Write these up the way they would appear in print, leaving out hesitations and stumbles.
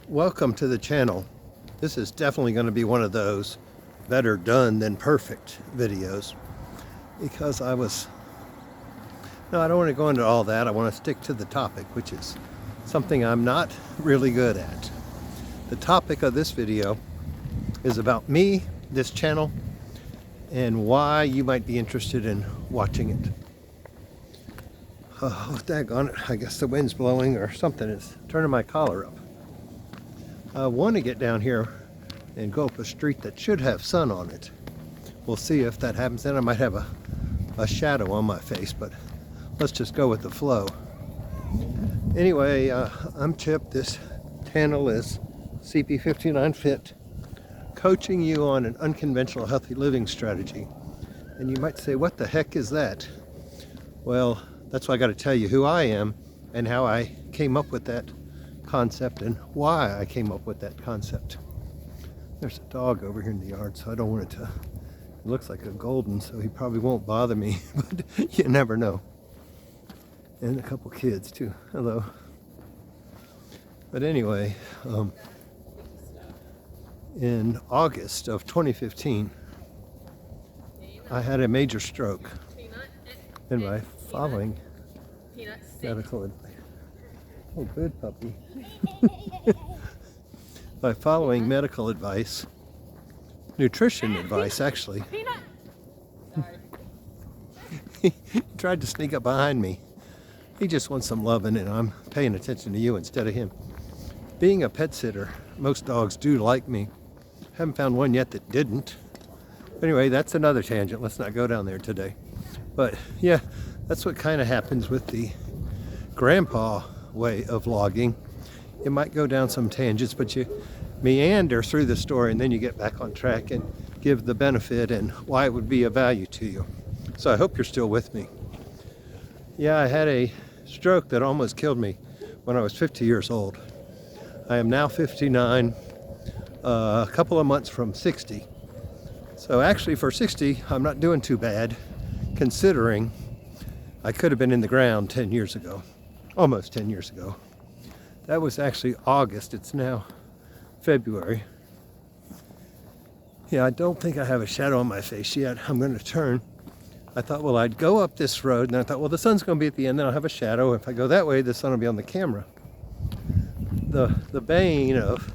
Welcome to the channel. This is definitely going to be one of those better done than perfect videos because I don't want to go into all that. I want to stick to the topic, which is something I'm not really good at. The topic of this video is about me, this channel, and why you might be interested in watching it. Oh, daggone it. I guess the wind's blowing or something is turning my collar up. I want to get down here and go up a street that should have sun on it. We'll see if that happens. Then I might have a shadow on my face, but let's just go with the flow. Anyway, I'm Chip. This channel is CP59 Fit, coaching you on an unconventional healthy living strategy. And you might say, what the heck is that? Well, that's why I got to tell you who I am and how I came up with that concept and why I came up with that concept. There's a dog over here in the yard, so I don't want it to. It looks like a golden, so he probably won't bother me, but you never know. And a couple kids too. Hello. But anyway, in August of 2015, I had a major stroke. And by following medical advice. Oh, good puppy. By following medical advice, nutrition advice actually. He tried to sneak up behind me. He just wants some loving and I'm paying attention to you instead of him. Being a pet sitter, most dogs do like me. Haven't found one yet that didn't. Anyway, that's another tangent. Let's not go down there today. But yeah, that's what kind of happens with the grandpa way of vlogging. You might go down some tangents, but you meander through the story and then you get back on track and give the benefit and why it would be of value to you. So I hope you're still with me. Yeah, I had a stroke that almost killed me when I was 50 years old. I am now 59, a couple of months from 60. So actually for 60, I'm not doing too bad, considering I could have been in the ground 10 years ago, almost 10 years ago. That was actually August. It's now February. Yeah, I don't think I have a shadow on my face yet. I'm going to turn. I thought, well, I'd go up this road, and I thought, well, the sun's going to be at the end, then I'll have a shadow. If I go that way, the sun will be on the camera. The bane of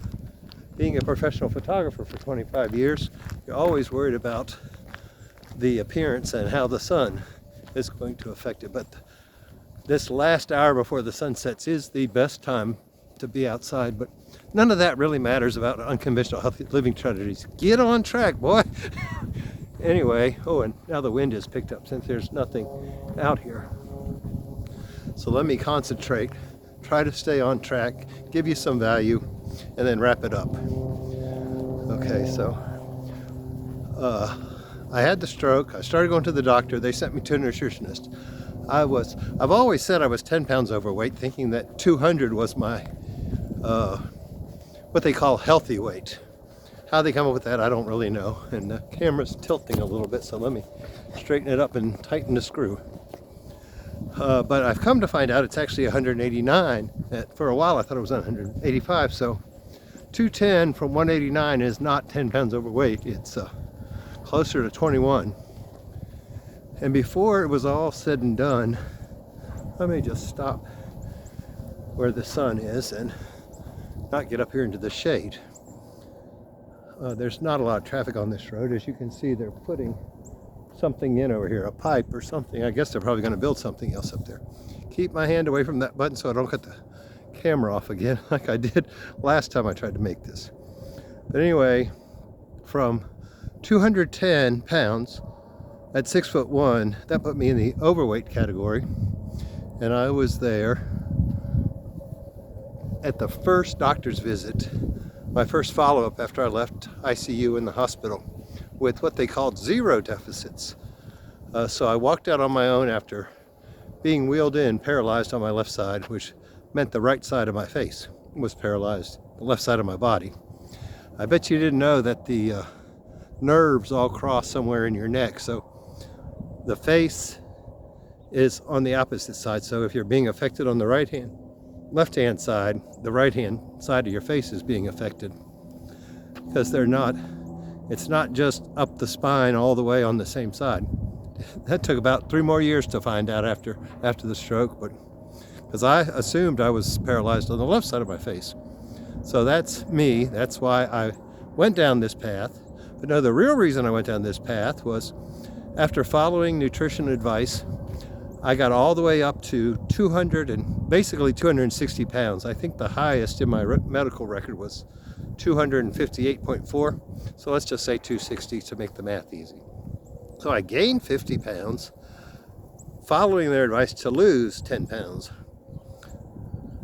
being a professional photographer for 25 years, you're always worried about the appearance and how the sun is going to affect it. But this last hour before the sun sets is the best time to be outside, but none of that really matters about unconventional healthy living strategies. Get on track, boy. Anyway, oh, and now the wind has picked up since there's nothing out here. So let me concentrate, try to stay on track, give you some value, and then wrap it up. Okay, so I had the stroke. I started going to the doctor. They sent me to a nutritionist. I've always said I was 10 pounds overweight, thinking that 200 was my, what they call healthy weight. How they come up with that, I don't really know. And the camera's tilting a little bit, so let me straighten it up and tighten the screw. But I've come to find out it's actually 189. For a while I thought it was 185, so 210 from 189 is not 10 pounds overweight. It's closer to 21. And before it was all said and done, let me just stop where the sun is and not get up here into the shade. There's not a lot of traffic on this road. As you can see, they're putting something in over here, a pipe or something. I guess they're probably going to build something else up there. Keep my hand away from that button so I don't cut the camera off again like I did last time I tried to make this. But anyway, from 210 pounds at 6'1", that put me in the overweight category. And I was there at the first doctor's visit, my first follow-up after I left ICU in the hospital, with what they called zero deficits. So I walked out on my own after being wheeled in, paralyzed on my left side, which meant the right side of my face was paralyzed, the left side of my body. I bet you didn't know that the nerves all cross somewhere in your neck, so the face is on the opposite side. So if you're being affected on the right hand, left-hand side, the right-hand side of your face is being affected, because it's not just up the spine all the way on the same side. That took about 3 more years to find out after the stroke, but because I assumed I was paralyzed on the left side of my face. So that's me. That's why I went down this path. But no, the real reason I went down this path was after following nutrition advice, I got all the way up to 260 pounds. I think the highest in my medical record was 258.4. So let's just say 260 to make the math easy. So I gained 50 pounds following their advice to lose 10 pounds.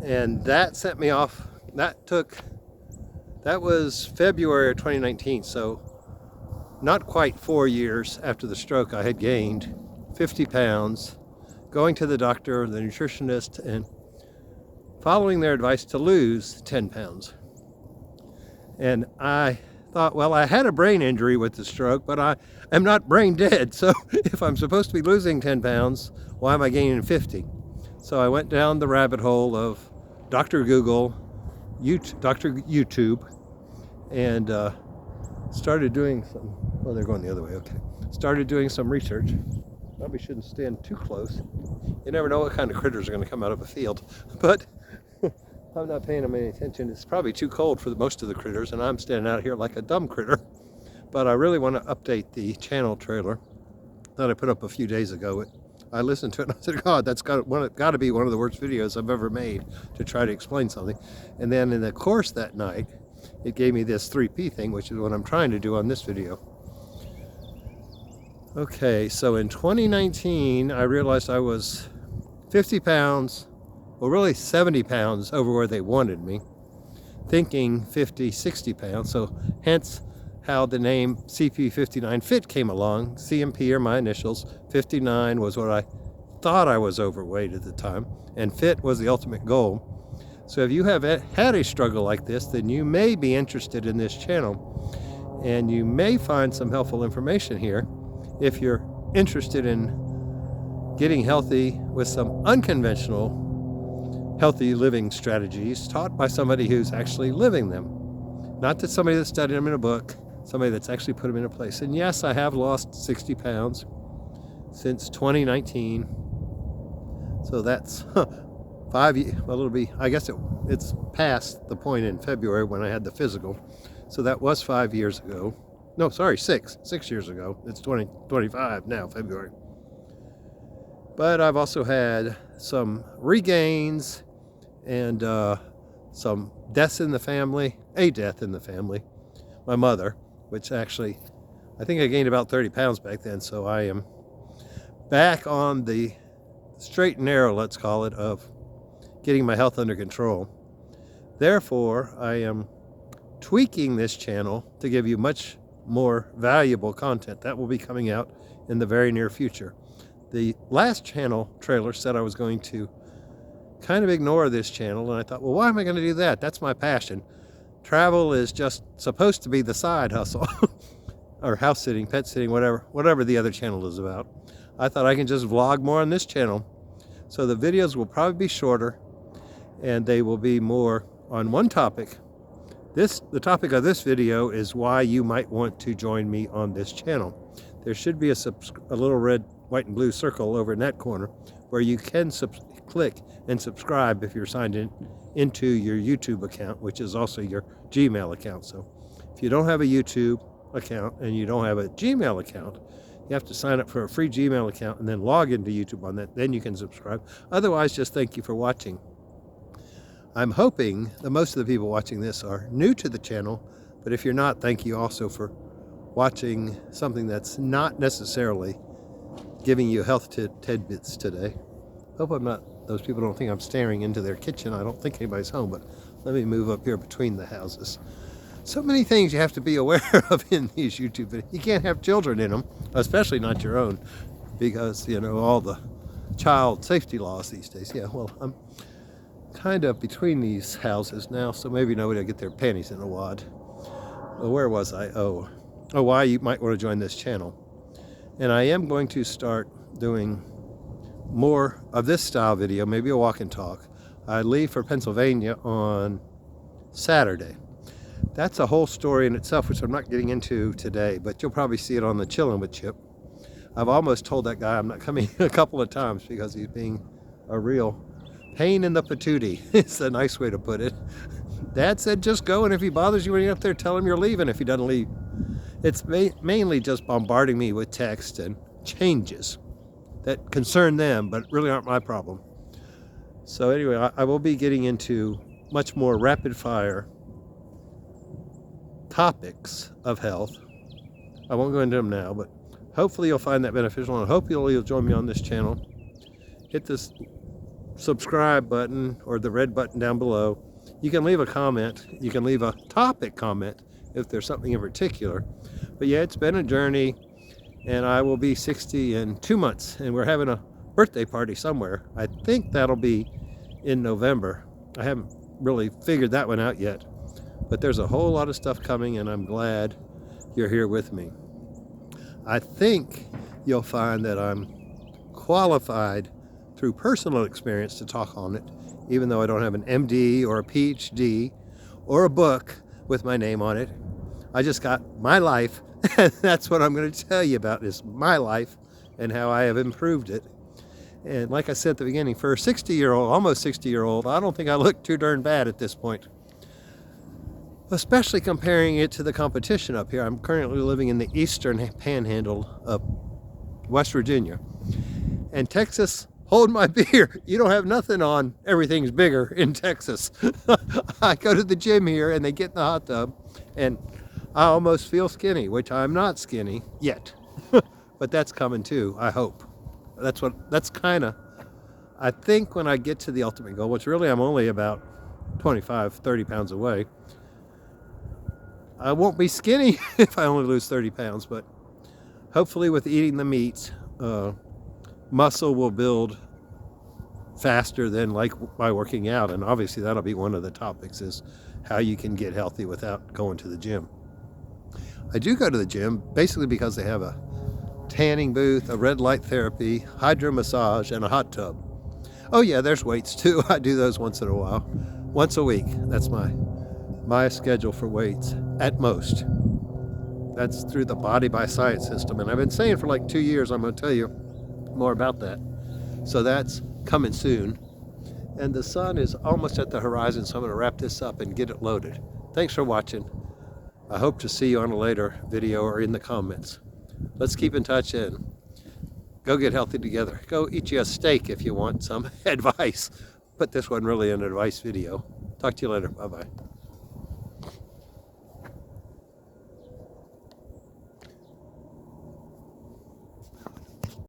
And that sent me off. That was February of 2019. So not quite 4 years after the stroke, I had gained 50 pounds, going to the doctor, the nutritionist, and following their advice to lose 10 pounds. And I thought, well, I had a brain injury with the stroke, but I am not brain dead. So if I'm supposed to be losing 10 pounds, why am I gaining 50? So I went down the rabbit hole of Dr. Google, Dr. YouTube, and started doing some, oh, they're going the other way, okay. Started doing some research. Probably shouldn't stand too close. You never know what kind of critters are going to come out of a field. But I'm not paying them any attention. It's probably too cold for most of the critters, and I'm standing out here like a dumb critter. But I really want to update the channel trailer that I put up a few days ago. I listened to it and I said, God, that's got to be one of the worst videos I've ever made to try to explain something. And then in the course that night, it gave me this 3P thing, which is what I'm trying to do on this video. Okay, so in 2019, I realized I was 50 pounds, well, really 70 pounds over where they wanted me, thinking 50, 60 pounds. So hence how the name CP59 Fit came along. CMP are my initials. 59 was what I thought I was overweight at the time, and fit was the ultimate goal. So if you have had a struggle like this, then you may be interested in this channel, and you may find some helpful information here if you're interested in getting healthy with some unconventional healthy living strategies taught by somebody who's actually living them. Not that somebody that studied them in a book, somebody that's actually put them into place. And yes, I have lost 60 pounds since 2019. So that's 5 years. Well, it'll be, I guess it's past the point in February when I had the physical. So that was 5 years ago. No, sorry, 6 years ago. It's 2025 now, February. But I've also had some regains and some deaths in the family, a death in the family. My mother, which actually, I think I gained about 30 pounds back then, so I am back on the straight and narrow, let's call it, of getting my health under control. Therefore, I am tweaking this channel to give you much more valuable content that will be coming out in the very near future. The last channel trailer said I was going to kind of ignore this channel, and I thought, well, why am I going to do that? That's my passion. Travel is just supposed to be the side hustle or house sitting, pet sitting, whatever the other channel is about. I thought I can just vlog more on this channel. So the videos will probably be shorter, and they will be more on one topic. The topic of this video is why you might want to join me on this channel. There should be a little red, white, and blue circle over in that corner where you can click and subscribe if you're signed into your YouTube account, which is also your Gmail account. So if you don't have a YouTube account and you don't have a Gmail account, you have to sign up for a free Gmail account and then log into YouTube on that. Then you can subscribe. Otherwise, just thank you for watching. I'm hoping that most of the people watching this are new to the channel, but if you're not, thank you also for watching something that's not necessarily giving you health tidbits today. Hope I'm not, those people don't think I'm staring into their kitchen. I don't think anybody's home, but let me move up here between the houses. So many things you have to be aware of in these YouTube videos. You can't have children in them, especially not your own, because, you know, all the child safety laws these days. Yeah, well, I'm kind of between these houses now, so maybe nobody will get their panties in a wad. Well, where was I? Oh, why you might want to join this channel. And I am going to start doing more of this style video, maybe a walk and talk. I leave for Pennsylvania on Saturday. That's a whole story in itself, which I'm not getting into today, but you'll probably see it on the Chillin' with Chip. I've almost told that guy I'm not coming a couple of times because he's being a real pain in the patootie. It's a nice way to put it. Dad said just go, and if he bothers you when you're up there, tell him you're leaving if he doesn't leave. It's mainly just bombarding me with text and changes that concern them, but really aren't my problem. So anyway, I will be getting into much more rapid fire topics of health. I won't go into them now, but hopefully you'll find that beneficial, and I hope you'll join me on this channel. Hit this subscribe button or the red button down below. You can leave a comment. You can leave a topic comment if there's something in particular. But yeah, it's been a journey, and I will be 60 in 2 months, and we're having a birthday party somewhere. I think that'll be in November. I haven't really figured that one out yet, but there's a whole lot of stuff coming, and I'm glad you're here with me. I think you'll find that I'm qualified through personal experience to talk on it, even though I don't have an MD or a PhD or a book with my name on it. I just got my life, and that's what I'm going to tell you about, is my life and how I have improved it. And like I said at the beginning, for a 60-year-old, almost 60-year-old, I don't think I look too darn bad at this point. Especially comparing it to the competition up here. I'm currently living in the eastern panhandle of West Virginia. And Texas, hold my beer. You don't have nothing on everything's bigger in Texas. I go to the gym here and they get in the hot tub and I almost feel skinny, which I'm not skinny yet. But that's coming too, I hope. That's kind of, I think when I get to the ultimate goal, which really I'm only about 25, 30 pounds away. I won't be skinny if I only lose 30 pounds, but hopefully with eating the meat, muscle will build faster than like by working out. And obviously that'll be one of the topics, is how you can get healthy without going to the gym. I do go to the gym basically because they have a tanning booth, a red light therapy, hydro massage, and a hot tub. Oh yeah, there's weights too. I do those once in a while. Once a week. That's my schedule for weights at most. That's through the Body by Science system. And I've been saying for like 2 years, I'm going to tell you more about that. So that's coming soon. And the sun is almost at the horizon, so I'm going to wrap this up and get it loaded. Thanks for watching. I hope to see you on a later video or in the comments. Let's keep in touch and go get healthy together. Go eat you a steak if you want some advice. But this wasn't really an advice video. Talk to you later. Bye-bye.